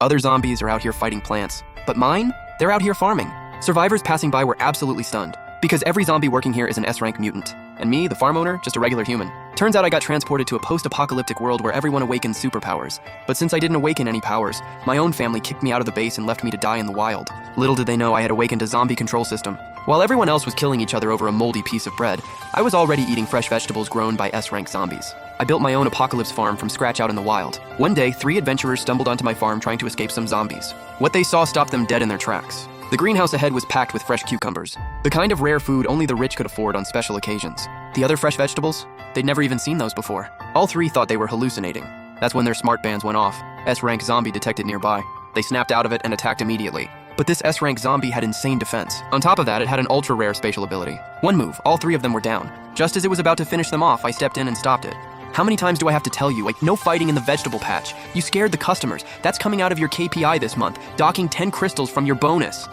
Other zombies are out here fighting plants. But mine? They're out here farming. Survivors passing by were absolutely stunned, because every zombie working here is an S-rank mutant. And me, the farm owner, just a regular human. Turns out I got transported to a post-apocalyptic world where everyone awakens superpowers. But since I didn't awaken any powers, my own family kicked me out of the base and left me to die in the wild. Little did they know I had awakened a zombie control system. While everyone else was killing each other over a moldy piece of bread, I was already eating fresh vegetables grown by S-rank zombies. I built my own apocalypse farm from scratch out in the wild. One day, 3 adventurers stumbled onto my farm trying to escape some zombies. What they saw stopped them dead in their tracks. The greenhouse ahead was packed with fresh cucumbers, the kind of rare food only the rich could afford on special occasions. The other fresh vegetables? They'd never even seen those before. All 3 thought they were hallucinating. That's when their smart bands went off. S-rank zombie detected nearby. They snapped out of it and attacked immediately. But this S-rank zombie had insane defense. On top of that, it had an ultra-rare spatial ability. One move, all 3 of them were down. Just as it was about to finish them off, I stepped in and stopped it. How many times do I have to tell you, like, no fighting in the vegetable patch? You scared the customers. That's coming out of your KPI this month, docking 10 crystals from your bonus.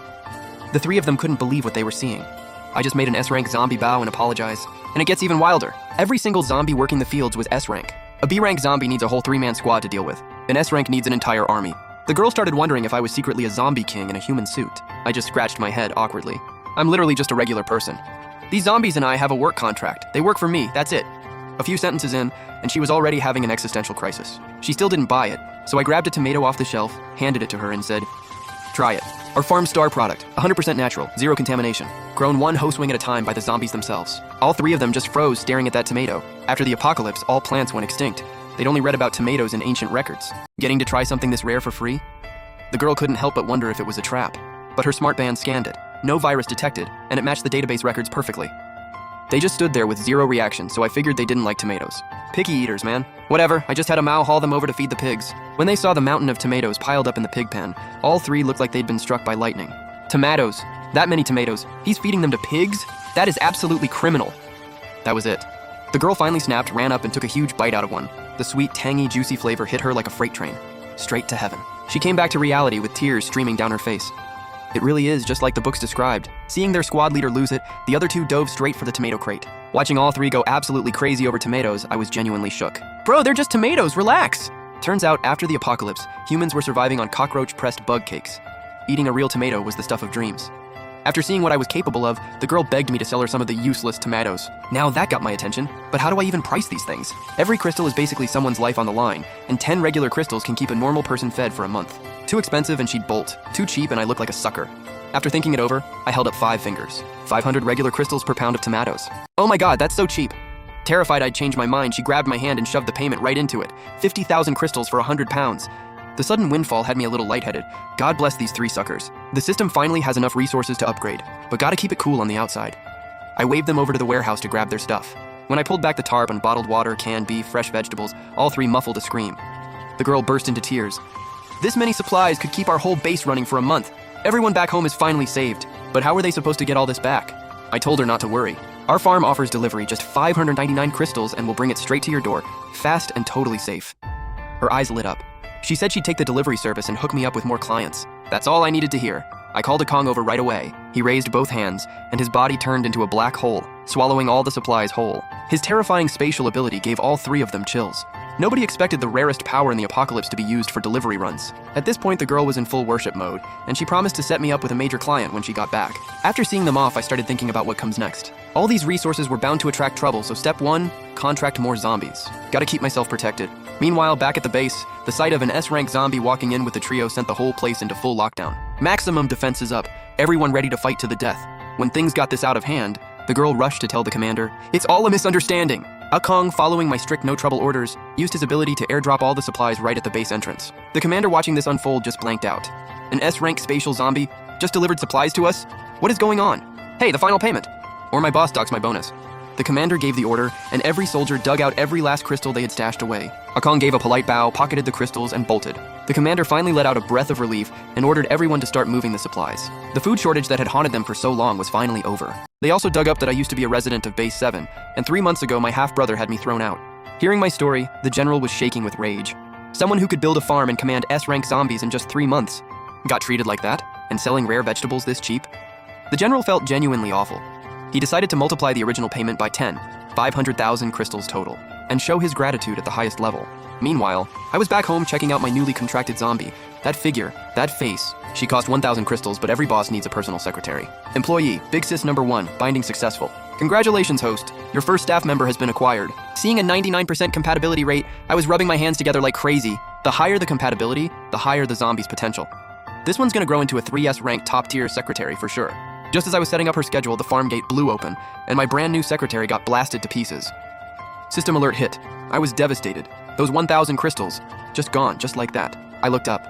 The 3 of them couldn't believe what they were seeing. I just made an S-rank zombie bow and apologize. And it gets even wilder. Every single zombie working the fields was S-rank. A B-rank zombie needs a whole 3-man squad to deal with. An S-rank needs an entire army. The girl started wondering if I was secretly a zombie king in a human suit. I just scratched my head awkwardly. I'm literally just a regular person. These zombies and I have a work contract. They work for me, that's it. A few sentences in, and she was already having an existential crisis. She still didn't buy it, so I grabbed a tomato off the shelf, handed it to her, and said, "Try it. Our farm star product, 100% natural, 0 contamination. Grown 1 host wing at a time by the zombies themselves." All 3 of them just froze staring at that tomato. After the apocalypse, all plants went extinct. They'd only read about tomatoes in ancient records. Getting to try something this rare for free? The girl couldn't help but wonder if it was a trap. But her smart band scanned it. No virus detected, and it matched the database records perfectly. They just stood there with 0 reaction, so I figured they didn't like tomatoes. Picky eaters, man. Whatever, I just had a Mao haul them over to feed the pigs. When they saw the mountain of tomatoes piled up in the pig pen, all 3 looked like they'd been struck by lightning. Tomatoes. That many tomatoes. He's feeding them to pigs? That is absolutely criminal. That was it. The girl finally snapped, ran up, and took a huge bite out of one. The sweet, tangy, juicy flavor hit her like a freight train. Straight to heaven. She came back to reality with tears streaming down her face. It really is just like the books described. Seeing their squad leader lose it, the other 2 dove straight for the tomato crate. Watching all 3 go absolutely crazy over tomatoes, I was genuinely shook. Bro, they're just tomatoes, relax! Turns out, after the apocalypse, humans were surviving on cockroach-pressed bug cakes. Eating a real tomato was the stuff of dreams. After seeing what I was capable of, the girl begged me to sell her some of the useless tomatoes. Now that got my attention, but how do I even price these things? Every crystal is basically someone's life on the line, and 10 regular crystals can keep a normal person fed for a month. Too expensive and she'd bolt. Too cheap and I look like a sucker. After thinking it over, I held up 5 fingers. 500 regular crystals per pound of tomatoes. Oh my god, that's so cheap. Terrified I'd change my mind, she grabbed my hand and shoved the payment right into it. 50,000 crystals for 100 pounds. The sudden windfall had me a little lightheaded. God bless these 3 suckers. The system finally has enough resources to upgrade, but gotta keep it cool on the outside. I waved them over to the warehouse to grab their stuff. When I pulled back the tarp on bottled water, canned beef, fresh vegetables, all 3 muffled a scream. The girl burst into tears. This many supplies could keep our whole base running for a month. Everyone back home is finally saved, but how are they supposed to get all this back? I told her not to worry. Our farm offers delivery, just 599 crystals, and will bring it straight to your door, fast and totally safe. Her eyes lit up. She said she'd take the delivery service and hook me up with more clients. That's all I needed to hear. I called Akong over right away. He raised both hands, and his body turned into a black hole, swallowing all the supplies whole. His terrifying spatial ability gave all 3 of them chills. Nobody expected the rarest power in the apocalypse to be used for delivery runs. At this point, the girl was in full worship mode, and she promised to set me up with a major client when she got back. After seeing them off, I started thinking about what comes next. All these resources were bound to attract trouble, so step 1, contract more zombies. Gotta keep myself protected. Meanwhile, back at the base, the sight of an S-rank zombie walking in with the trio sent the whole place into full lockdown. Maximum defenses up, everyone ready to fight to the death. When things got this out of hand, the girl rushed to tell the commander, "It's all a misunderstanding." Akong, following my strict no-trouble orders, used his ability to airdrop all the supplies right at the base entrance. The commander watching this unfold just blanked out. An S-rank spatial zombie just delivered supplies to us? What is going on? Hey, the final payment. Or my boss docks my bonus. The commander gave the order, and every soldier dug out every last crystal they had stashed away. Akong gave a polite bow, pocketed the crystals, and bolted. The commander finally let out a breath of relief and ordered everyone to start moving the supplies. The food shortage that had haunted them for so long was finally over. They also dug up that I used to be a resident of Base 7, and 3 months ago my half-brother had me thrown out. Hearing my story, the general was shaking with rage. Someone who could build a farm and command S-rank zombies in just 3 months got treated like that, and selling rare vegetables this cheap? The general felt genuinely awful. He decided to multiply the original payment by 10, 500,000 crystals total, and show his gratitude at the highest level. Meanwhile, I was back home checking out my newly contracted zombie, That figure, that face. She cost 1,000 crystals, but every boss needs a personal secretary. Employee, Big Sis number 1, binding successful. Congratulations, host. Your first staff member has been acquired. Seeing a 99% compatibility rate, I was rubbing my hands together like crazy. The higher the compatibility, the higher the zombie's potential. This one's gonna grow into a 3S ranked top-tier secretary for sure. Just as I was setting up her schedule, the farm gate blew open, and my brand new secretary got blasted to pieces. System alert hit. I was devastated. Those 1,000 crystals, just gone, just like that. I looked up.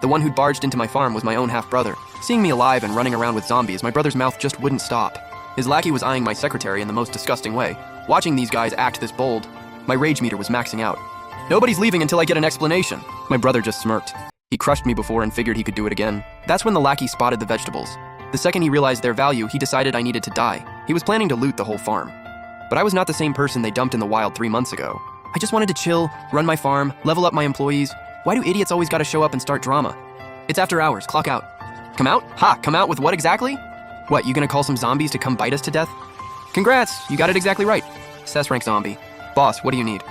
The one who'd barged into my farm was my own half-brother. Seeing me alive and running around with zombies, my brother's mouth just wouldn't stop. His lackey was eyeing my secretary in the most disgusting way. Watching these guys act this bold, my rage meter was maxing out. Nobody's leaving until I get an explanation. My brother just smirked. He crushed me before and figured he could do it again. That's when the lackey spotted the vegetables. The second he realized their value, he decided I needed to die. He was planning to loot the whole farm. But I was not the same person they dumped in the wild 3 months ago. I just wanted to chill, run my farm, level up my employees. Why do idiots always gotta show up and start drama? It's after hours, clock out. Come out? Ha, come out with what exactly? What, you gonna call some zombies to come bite us to death? Congrats, you got it exactly right. SS rank zombie. Boss, what do you need?